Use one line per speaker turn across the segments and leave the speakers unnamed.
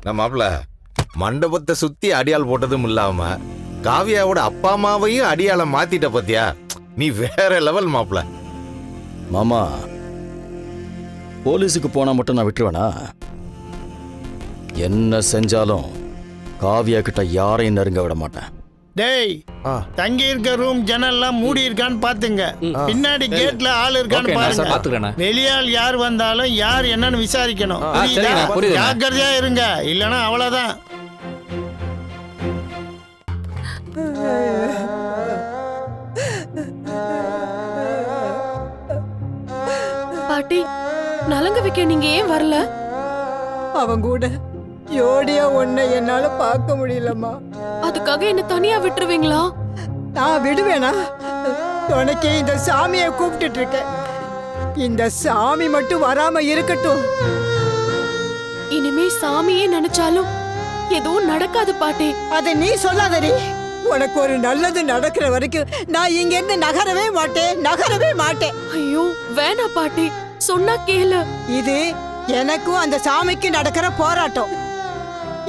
நம்ம மாப்பிள்ள மண்டபத்தை சுத்தி அடியாள் போட்டதும் இல்லாம காவியாவோட அப்பா அம்மாவையும் அடியாள மாத்திட்ட பத்தியா? நீ வேற லெவல் மாப்பிள்ள.
மாமா, போலீஸுக்கு போனா மட்டும் நான் விட்டுருவேனா? என்ன செஞ்சாலும் காவியா கிட்ட யாரையும் நெருங்க விட மாட்டேன்.
டேய், தங்கி இருக்க ரூம் ஜன்னல்லாம் மூடி இருக்கான்னு பாத்துங்க. பின்னாடி கேட்ல ஆள் இருக்கான்னு பாருங்க. வெளியால் யார் வந்தாலும் யார் என்னன்னு விசாரிக்கணும். ஜாக்கிரதையா இருங்க, இல்லனா அவ்வளவுதான்.
பாட்டி, நலங்க வைக்க நீங்க ஏன் வரல?
அவன் கூட ஜோடியா ஒன்ன என்னால பார்க்க முடியலம்மா.
அதுக்காக என்ன தனியா விட்டுருவீங்களா?
நான் விடுவேனா? உனக்கு இந்த சாமியை கூப்பிட்டு இருக்கேன். இந்த சாமி மட்டும் வராம இருக்கட்டும்.
இனிமே சாமியே நினைச்சாலும் எதுவும் நடக்காது பாட்டி.
அதை நீ சொல்லாதடி. உனக்கு ஒரு நல்லது நடக்கிற வரைக்கும் நான் இங்க இருந்து நகரவே மாட்டேன்.
ஐயோ வேணா பாட்டி, சொன்னா கேளு.
இது எனக்கும் அந்த சாமிக்கு நடக்கிற போராட்டம்.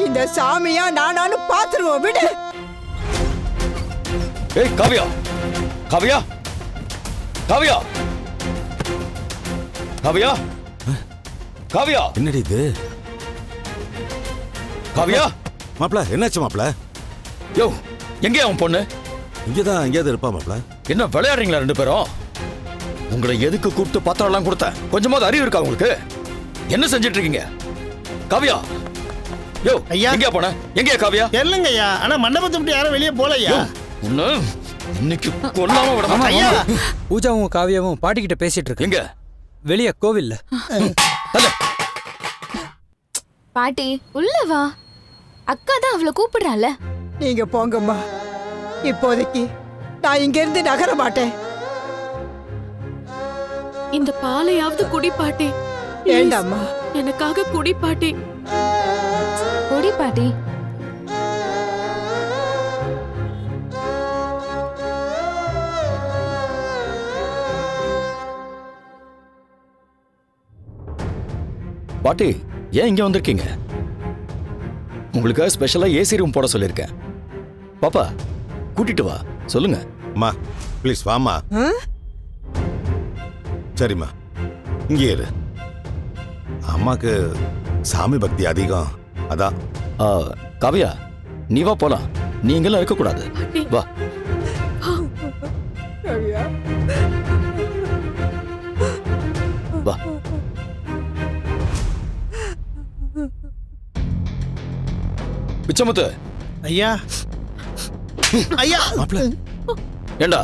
இந்த சாமியா நானும் பாத்துருவோம். விடு.
ஏய் காவியா, காவியா, காவியா, காவியா, காவியா,
என்னடி இது?
காவியா.
மாப்பிள்ள என்னாச்சு மாப்பிள்ள?
யோ, எங்கே அவன் பொண்ணு?
இங்கதான் எங்கேயாவது இருப்பா மாப்பிள்ள.
என்ன விளையாடுறீங்களா ரெண்டு பேரும்? உங்களை எதுக்கு கூப்பிட்டு பத்திரம் கொடுத்தேன்? கொஞ்சமாவது அறிவு இருக்கா உங்களுக்கு? என்ன செஞ்சிட்டு இருக்கீங்க? காவியா, யோ
ஐயா,
எங்க போன? எங்கயா காவியா?
தெரியலங்க ஐயா, ஆனா மண்டபத்தை விட்டு யாரும் வெளியே போலையா?
இன்னைக்கு கொல்லாம விட மாட்டேன்.
ஐயா,
பூஜாவும் காவியாவும் பாட்டிக்கிட்ட பேசிட்டு இருக்கு.
எங்க?
வெளிய கோவில்ல.
பாட்டி உள்ள வா, அக்கா தான் அவளை கூப்பிடுறாள்.
நீங்க போங்கம்மா. இப்போதைக்கு நான் இங்க இருந்து நகர மாட்டேன்.
இந்த பாலையாவது குடி பாட்டி.
வேண்டாம்மா.
எனக்காக குடி பாட்டி.
குடி பாட்டி.
பாட்டி, ஏன் இங்க வந்திருக்கீங்க? உங்களுக்கு ஸ்பெஷலா ஏசி ரூம் போட சொல்லியிருக்கேன். பாப்பா கூட்டிட்டு வா. சொல்லுங்க.
அம்மா ப்ளீஸ் வாமா. சரிம்மா, இங்கே இரு. அம்மாக்கு சாமி பக்தி அதிகம், அதான்.
காவியா, நீ வா போலாம். நீங்களும் இருக்கக்கூடாது. வா. வா. பிச்சமுத்து.
ஐயா, ஐயா,
மாப்பிள்ள
ஏண்டா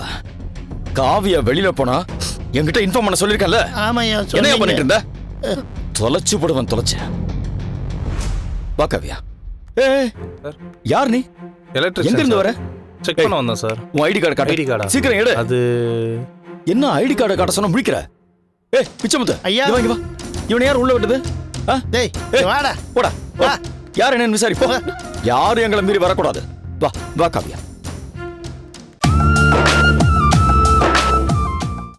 காவியா வெளியில போனா என்கிட்ட இன்ஃபார்ம் பண்ண சொல்லிருக்கல?
ஆமாய்யா.
என்ன பண்ணிட்டு இருந்த? தொலைச்சு போடுவன், தொலைச்ச. வா காவியா. யார் நீ? எங்க இருந்து வர?
செக் பண்ண வந்தேன் சார்.
உன் ஐடி கார்டு காட்டு.
ஐடி கார்டா?
சீக்கிரம் எடு.
அது
என்ன ஐடி கார்டு காட்ட சொன்னா முடிக்கிற? பிச்சமுத்து
ஐயா,
இங்க வா. இவனை யார் உள்ள விட்டது?
டேய் வாடா.
போடா. யார் என்னன்னு விசாரிப்போம். யாரும் எங்களை மீறி வரக்கூடாது. வா வா காவியா.